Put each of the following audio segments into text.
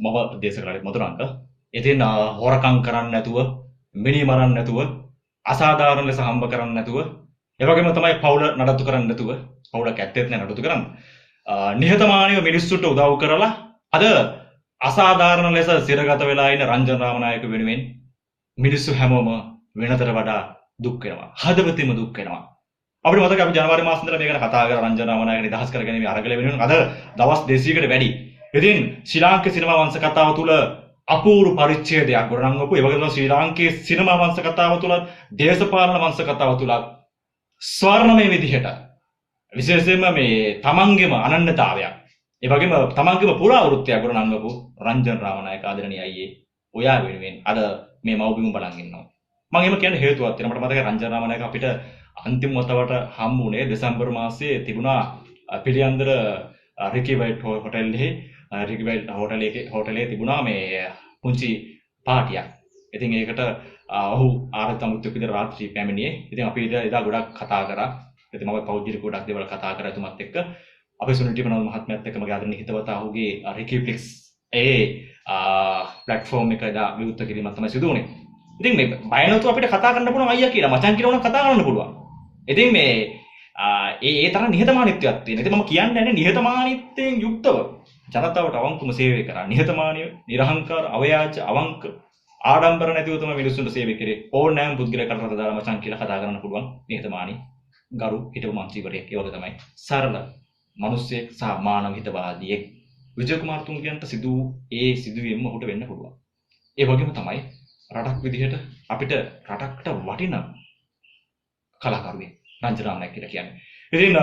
මම ප්‍රදේශ කරලා මතුරාන්ට. ඉතින් හොරකම් කරන්නේ නැතුව, මිනි මරන්නේ නැතුව, අසාධාරණ ලෙස හම්බ කරන්නේ නැතුව, ඒ වගේම තමයි පවුල නඩත්තු කරන්නේ නැතුව, පවුලක් ඇත්තෙත් නැහැ නඩත්තු කරන්න. නිහතමානීව මිනිස්සුන්ට උදව් කරලා අද අසාධාරණ ලෙස සිරගත වෙලා ඉන්න රංජන් රාමනායක වෙනුවෙන් මිනිස්සු හැමෝම වෙනතට වඩා දුක් වෙනවා. හදවතින්ම දුක් වෙනවා. අපිට මතකයි අපි ජනවාරි මාසෙ ඉඳලා මේක ගැන කතා කරා රංජන් රාමනායක නිදහස් කරගැනීමේ අරගල වෙනුවෙන් අද දවස් 200කට වැඩි. ඉතින් ශ්‍රී ලාංකික සිනමා වංශ කතාව තුළ අපූර්ව පරිච්ඡේදයක් ගොඩනංවපු ඒ වගේම ශ්‍රී ලාංකේය සිනමා වංශ කතාව තුළ දේශපාලන වංශ කතාව තුළ ස්වර්ණමය විදිහට විශේෂයෙන්ම මේ තමන්ගේම අනන්‍යතාවයක් ඒ වගේම තමන්ගේම පුරාවෘත්තයක් ගොඩනංවපු රංජන් රාමනායක ආදරණීය අයියේ ඔයා වෙනුවෙන් අද මේ මව්බිම බලන් ඉන්නවා. මම එහෙම කියන්නේ හේතුවක් තියෙනවා. මට මතකයි රංජන් රාමනායක අපිට අන්තිම වතාවට හම්බුනේ දෙසැම්බර් මාසයේ තිබුණා පිළියන්දර රිකි වයිට් හෝටලේ තිබුණා මේ පුංචි පාටියක්. ඉතින් ඒකට ඔහු ආරත් අමුත්‍යක් විදිහට රාත්‍රී පැමිණියේ. ඉතින් අපි එදා ගොඩක් කතා කරා. ඉතින් මම පෞද්ගලික ගොඩක් දේවල් කතා කරා එතුමත් එක්ක. අපේ සුනිල් ටිපනවල මහත්මයාත් එක්ක මගේ ආදරණීය හිතවතා ඔහුගේ රිකිෆ්ලික්ස් ප්ලැට්ෆෝම් එක එදා විවෘත කිරීමක් තමයි සිදු වුණේ. ඉතින් මේ බය නැතුව අපිට කතා කරන්න පුළුවන් අයියා කියලා මචං කියලා උනත් කතා කරන්න පුළුවන්. ඉතින් මේ ඒ තරම් නිහතමානීත්වයක් තියෙන. ඉතින් මම කියන්නේ නැහැ නිහතමානීත්වයෙන් යුක්තව ජනතාවට අවංකවම සේවය කරා. නිහතමානීව, නිර්හංකාර, අවයාච, අවංක, ආඩම්බර නැතිව තමයි මිනිස්සුන්ට සේවය කරේ. ඕනෑම පුද්ගලයෙක් කරට දාලා මචං කියලා කතා කරන්න පුළුවන්. නිහතමානී, ගරු හිටපු මන්ත්‍රීවරයෙක් ඒ වගේ තමයි. සරල මිනිස්සෙක් සහ මානව හිතවාදියෙක්. විජය කුමාර තුංගයන්ට ඒ සිදුවීම ඔහුට වෙන්න පුළුවන්. ඒ වගේම තමයි රටක් විදිහට අපිට රටකට වටින කලාකරුවෙක් රංජන් රාමනායක කියලා කියන්නේ. ඉතින්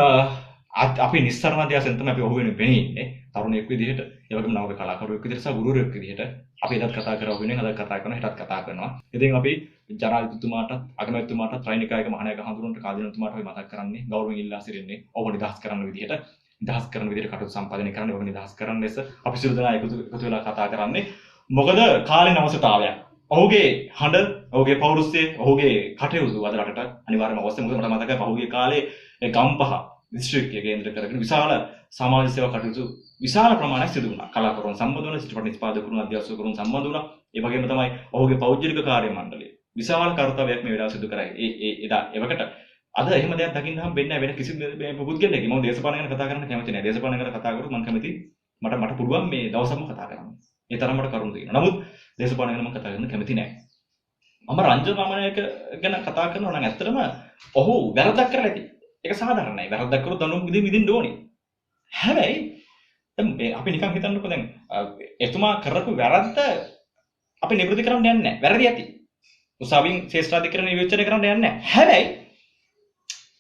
අපි නිස්සාරණ අධ්‍යාසයෙන් තමයි අපි ඔහු වෙනුවෙන් වෙන්නේ ඉන්නේ. තරුණයෙක් විදිහට, ඒ වගේම නවක කලාකරුවෙක් විදිහට සහ ගුරුවරයෙක් විදිහට අපි එදත් කතා කරා ඔහු වෙනුවෙන්, අදත් කතා කරනවා, හෙටත් කතා කරනවා. ඉතින් අපි ජනාධිපතිතුමාටත්, අගමැතිතුමාටත්, රයිනිකායක මහානායක හඳුනනට කාදිනතුමාට අපි මතක් කරන්නේ ගෞරවයෙන් ඉල්ලා සිටින්නේ ඔහු නිදහස් කරන්න විදිහට. නිදහස් කරන විදිහට කටයුතු සම්පාදනය කරන්න, ඔහු නිදහස් කරන්න ලෙස අපි සියලු දෙනා එකතු වෙලා කතා කරන්නේ. මොකද කාලීන අවශ්‍යතාවයක්. ඔහුගේ හඬ, ඔහුගේ පෞරුෂය, ඔහුගේ කටයුතු අද රටට අනිවාර්යයෙන්ම අවශ්‍යයි. මොකද මට මතකයි පහුගිය කාලේ ගම්පහ දිස්ත්‍රික්කය කේන්ද්‍ර කරගෙන විශාල සමාජ සේවා කටයුතු විශාල ප්‍රමාණයක් සිදු වුණා. කලාකරුවන් සම්බන්ධ වුණා, චිත්‍රපට නිෂ්පාදකවරුන්, අධ්‍යක්ෂකවරුන් සම්බන්ධ වුණා. ඒ වගේම තමයි ඔහුගේ පෞද්ගලික කාර්ය මණ්ඩලය විශාල කාර්යයක් මේ වෙලාව සිදු කරයි. එදා එවකට අද එහෙම දෙයක් දකින්න හම්බෙන්නේ නැහැ වෙන කිසිම පුද්ගලයෙක්. මම දේශපාලන ගැන කතා කරන්න කැමති නැහැ. දේශපාලන ගැන කතා කරුවොත් මම කැමති මට පුළුවන් මේ දවසම කතා කරන්න. ඒ තරම් මට කරුණු තියෙනවා. නමුත් දේශපාලන ගැන මම කතා කරන්න කැමති නැහැ. මම රංජන් රාමනායක ගැන කතා කරනවා නම් ඇත්තටම ඔහු වැරද්දක් කරලා ඇති. ඒක සාධාරණයි. වැරද්දක් කරොත් දඬුවම් විඳින්න ඕනේ. හැබැයි දැන් අපි නිකන් හිතන්නකෝ දැන් එතුමා කරපු වැරද්ද අපි නිවෘත්ති කරන්න යන්නේ නැහැ. වැරදි ඇති. උසාවියෙන් ශ්‍රේෂ්ඨාධිකරණ විවේචනය කරන්න යන්නේ නැහැ. හැබැයි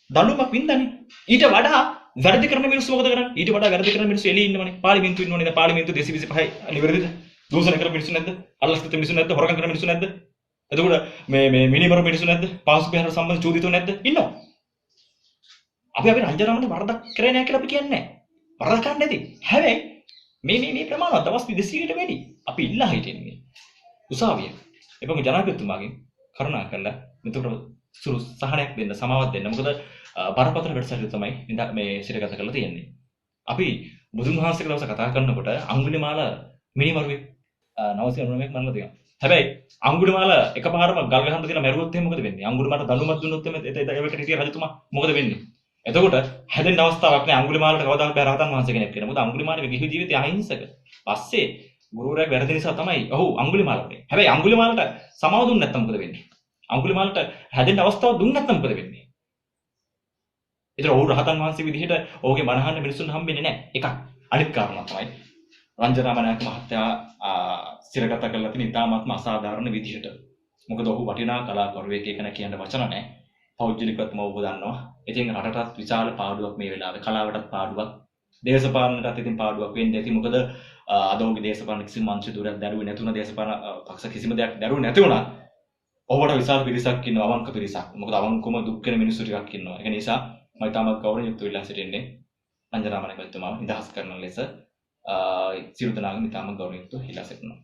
දඬුවමක් වින්දානේ. ඊට වඩා වැරදි කරන මිනිස්සු මොකද කරන්නේ? ඊට වඩා වැරදි කරන මිනිස්සු එළියේ ඉන්නවනේ. පාර්ලිමේන්තුවේ ඉන්නවනේ. දැන් පාර්ලිමේන්තුව 225 නිවැරදිද? දූෂණ කරන මිනිස්සු නැද්ද? අල්ලස් කරන මිනිස්සු නැද්ද? හොරකම් කරන මිනිස්සු නැද්ද? එතකොට මේ මිනිමරු මිනිස්සු නැද්ද? පාසු පෙරහැර සම්බන්ධ චෝදිතෝ නැද්ද? ඉන්නවා. අපි රංජන් රාමනායක වරදක් කරේ නැහැ කියලා අපි කියන්නේ නැහැ. වරදක් කරන්නේ නැති. හැබැයි මේ ප්‍රමාණවත් දවස් 200කට වැඩි. අපි ඉල්ලා හිටින්නේ මේ උසාවිය. එපම ජනාධිපතිතුමාගෙන් කරුණා කරලා මෙතකොට සුළු සහනයක් දෙන්න, සමාවක් දෙන්න. මොකද බරපතල වැඩසටහන තමයි මේ සිරගත කරලා තියෙන්නේ. අපි බුදුන් වහන්සේගේ දවස කතා කරනකොට අඟුලිමාල මිනිමරුවේ 999ක් මරලා තියෙනවා. හැබැයි අඟුලිමාල එකපාරම ගල් ගහන්න තියලා මැරුවොත් එහෙනම් මොකද වෙන්නේ? අඟුලිමාලට දඬුවමක් දුන්නොත් එහෙම ඒකට හිටිය රජතුමා මොකද වෙන්නේ? එතකොට හැදෙන්න අවස්ථාවක් නෑ. අඟුලිමාලට කවදාවත් බෑ රහතන් වහන්සේ කෙනෙක් වෙන්න. මොකද අඟුලිමාලගේ ගිහි ජීවිතය අහිංසක. පස්සේ ගුරුවරයාගේ වැරදි නිසා තමයි ඔහු අඟුලිමාල වුනේ. හැබැයි අඟුලිමාලට සමාව දුන්නේ නැත්නම් මොකද වෙන්නේ? අඟුලිමාලට හැදෙන්න අවස්ථාවක් දුන්නේ නැත්නම් මොකද වෙන්නේ? ඒතර ඔහු රහතන් වහන්සේ විදිහට ඔහුගේ මනහන්න මිනිසුන් හම්බෙන්නේ නැහැ. එකක්. අනිත් කාරණා තමයි රංජන් රාමනායක මහත්තයා සිරගත කරලා තියෙන ඉතාමත්ම අසාධාරණ විදිහට. මොකද ඔහු වටිනා කලාකරුවෙක් කියන කියන්න වචන නැහැ. පෞද්ගලිකවත්ම ඔබ දන්නවා. ඉතින් රටටත් විශාල පාඩුවක් මේ වෙලාවේ. කලාවටත් පාඩුවක්. දේශපාලනයටත් ඉතින් පාඩුවක් වෙන්නේ ඇති. මොකද අද ඔහුගේ දේශපාලන කිසිම අංශ දුරක් දරුවේ නැතුණ දේශපාලන පක්ෂ කිසිම දෙයක් දරුවේ නැති වුණා. ඔහුට විශාල පිරිසක් ඉන්නවා, අවංක පිරිසක්. මොකද අවංකවම දුක් වෙන මිනිස්සු ටිකක් ඉන්නවා. ඒක නිසා මම තාමත් ගෞරවයෙන් යුක්තව ඉල්ලා සිටින්නේ රංජන් රාමනායක මහත්මයාව නිදහස් කරන ලෙස සියලු දෙනාගම තාම ගෞරවයෙන් යුක්තව ඉල්ලා සිටිනවා.